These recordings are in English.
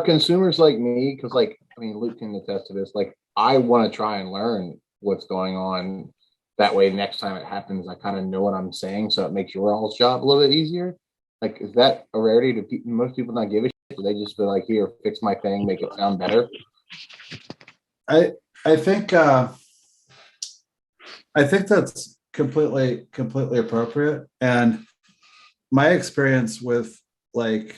consumers like me, because like I mean Luke can attest to this, like I want to try and learn what's going on. That way next time it happens, I kind of know what I'm saying, so it makes your all's job a little bit easier. Like, is that a rarity? Do most people not give a shit? Do they just be like, here, fix my thing, make it sound better? I think that's completely appropriate. And my experience with like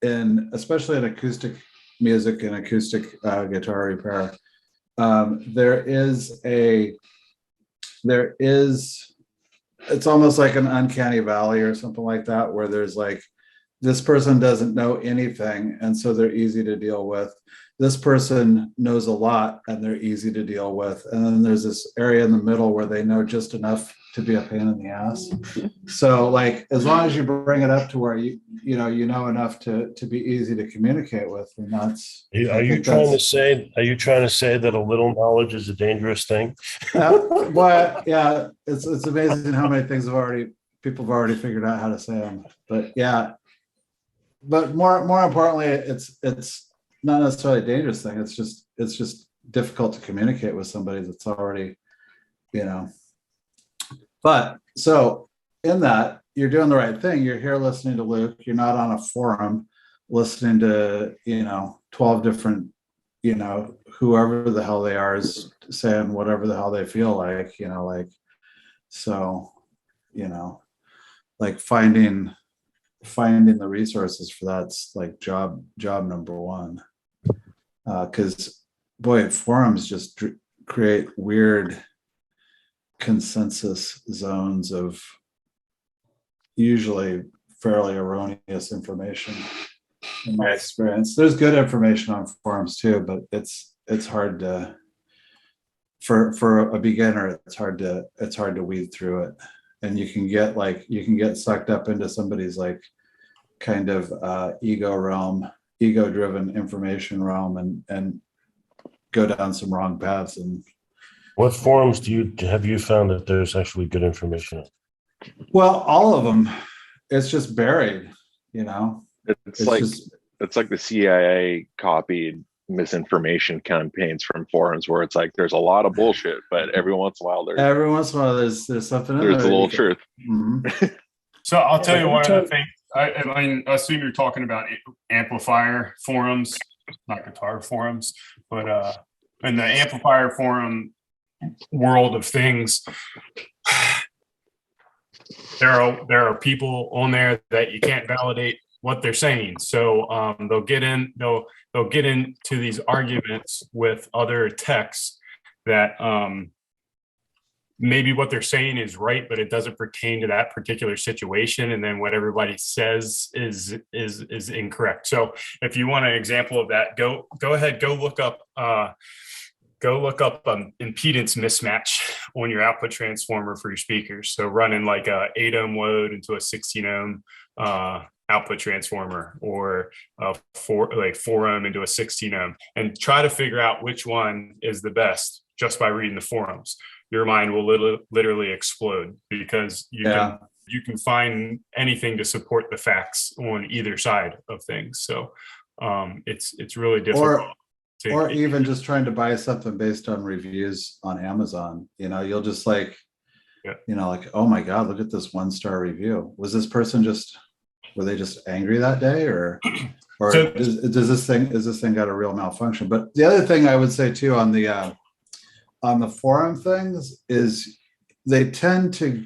especially in acoustic music and acoustic guitar repair, there is it's almost like an uncanny valley or something like that, where there's like, this person doesn't know anything, and so they're easy to deal with. This person knows a lot and they're easy to deal with. And then there's this area in the middle where they know just enough to be a pain in the ass. So like, as long as you bring it up to where you know enough to be easy to communicate with, and that's. Are you trying to say that a little knowledge is a dangerous thing? Well, yeah, it's amazing how many things people have already figured out how to say them. But yeah, but more importantly, it's not necessarily a dangerous thing. It's just difficult to communicate with somebody that's already, But so in that, you're doing the right thing. You're here listening to Luke. You're not on a forum listening to 12 different whoever the hell they are is saying whatever the hell they feel like. So like finding the resources for that's like job number one. Because boy, forums just create weird consensus zones of usually fairly erroneous information. In my experience, there's good information on forums too, but it's hard to for a beginner. It's hard to weed through it, and you can get sucked up into somebody's like kind of ego-driven information realm, and go down some wrong paths. And what forums have you found that there's actually good information? Well, all of them. It's just buried, It's like the CIA copied misinformation campaigns from forums, where it's like there's a lot of bullshit, but every once in a while there's something. There's a little truth. Mm-hmm. So I'll tell you one other thing. I mean, I assume you're talking about amplifier forums, not guitar forums, but in the amplifier forum world of things, there are people on there that you can't validate what they're saying. So they'll get into these arguments with other techs that maybe what they're saying is right, but it doesn't pertain to that particular situation. And then what everybody says is incorrect. So if you want an example of that, go ahead, go look up impedance mismatch on your output transformer for your speakers. So running like a 8 ohm load into a 16 ohm output transformer, or a 4 ohm into a 16 ohm, and try to figure out which one is the best just by reading the forums. Your mind will literally explode, because you can find anything to support the facts on either side of things. So it's really difficult. Or even just trying to buy something based on reviews on Amazon. You'll just like, like, oh my God, look at this 1-star review. Was this person were they just angry that day, or is this thing got a real malfunction? But the other thing I would say too on the forum things is they tend to,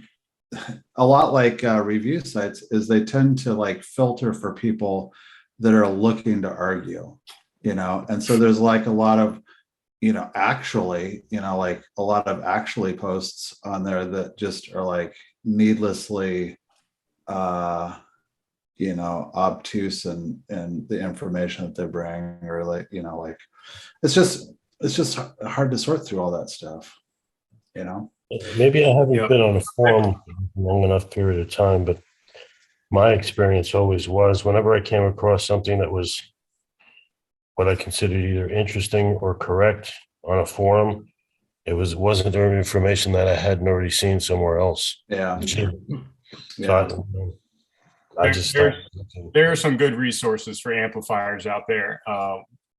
a lot like review sites, is they tend to like filter for people that are looking to argue, and so there's like a lot of actually posts on there that just are like needlessly obtuse and the information that they bring, or like it's just hard to sort through all that stuff, Maybe I haven't been on a forum long enough period of time, but my experience always was, whenever I came across something that was what I considered either interesting or correct on a forum, it wasn't the information that I hadn't already seen somewhere else. Yeah. So I just there are some good resources for amplifiers out there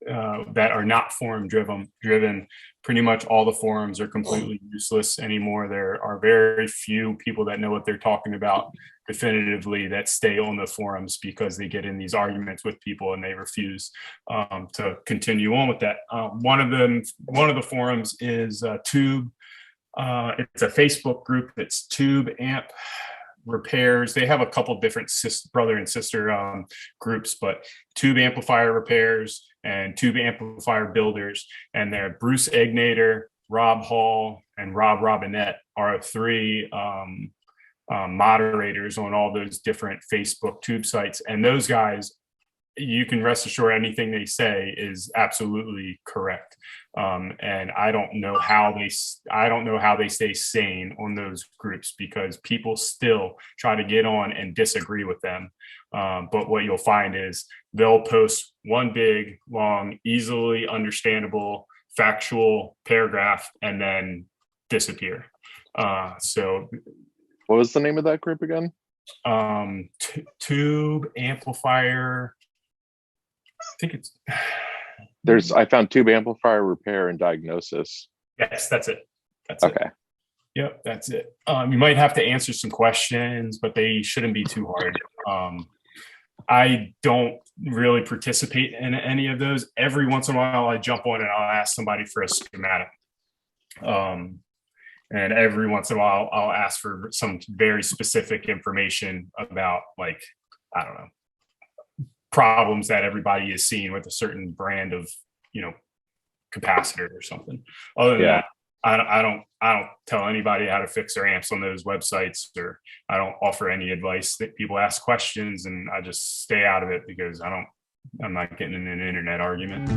that are not forum driven. Pretty much all the forums are completely useless anymore. There are very few people that know what they're talking about definitively that stay on the forums because they get in these arguments with people and they refuse to continue on with that. One of the forums is Tube. It's a Facebook group. It's Tube Amp Repairs. They have a couple different brother and sister groups, but Tube Amplifier Repairs and Tube Amplifier Builders, and they're Bruce Egnator, Rob Hall, and Rob Robinette are three moderators on all those different Facebook tube sites. And those guys, you can rest assured anything they say is absolutely correct. And I don't know how they stay sane on those groups, because people still try to get on and disagree with them. But what you'll find is they'll post one big, long, easily understandable, factual paragraph and then disappear. So what was the name of that group again? Tube Amplifier. I think it's I found Tube Amplifier Repair and Diagnosis. Yes, that's it. Okay. Yep, that's it. You might have to answer some questions, but they shouldn't be too hard. I don't really participate in any of those. Every once in a while I jump on and I'll ask somebody for a schematic. And every once in a while I'll ask for some very specific information about, like, I don't know, problems that everybody is seeing with a certain brand of, capacitor or something. Other than that, I don't tell anybody how to fix their amps on those websites, or I don't offer any advice. That people ask questions and I just stay out of it because I'm not getting in an internet argument.